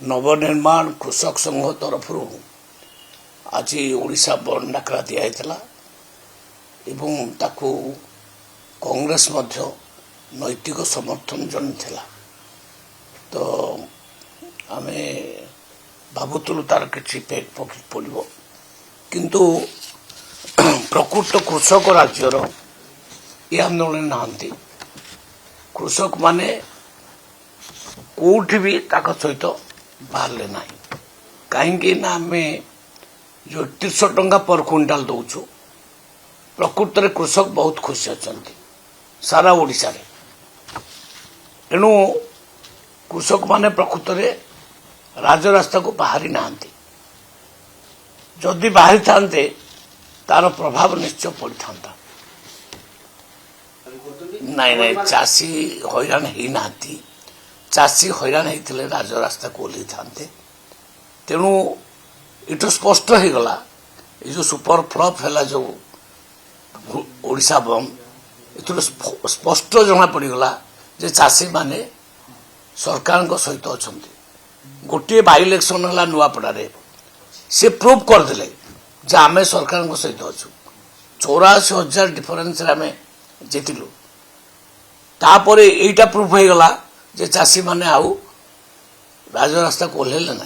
नवनिर्माण कृषक संघ तरफ आज ओडिशा बंद डाकरा दिया एवं ताकू कांग्रेस मध्य नैतिक समर्थन जन थिला। तो आमे भावुलु तार किसी पेट पड़ो किंतु प्रकृत कृषक राज्यर ये आंदोलन नहांती कृषक माने कोठी भी ताक सहित बाहरले ना कहीं आम जो 31 टंका पर क्विंटाल दौचु प्रकृत में कृषक बहुत खुशी अच्छा सारा ओडिशा रे। तेणु कृषक माने प्रकृत में राजरास्ता को बाहरी नहांती जदि बाहरी थांते तार प्रभाव निश्चय पड़ी था। नाई नाई चाषी हैरान ही नाती चाषी हैरान होते राजरास्ता को ओह्ल था। तेणु ये स्पष्ट हो गला ये जो सुपर फ्लॉप है जो ओडिशा बंद ये स्पष्ट जना पड़गला जे चाषी माने सरकार सहित अच्छा। गोटे बाई इलेक्शन है नुआपड़ा से प्रूव करदे जे आम सरकार सहित अच्छु 84,000 डिफरेन्स आम जीतलु। तापर यहीटा प्रूफ हो गला जे चाषी माने आउ राजरास्ता को ओह्लैले ना।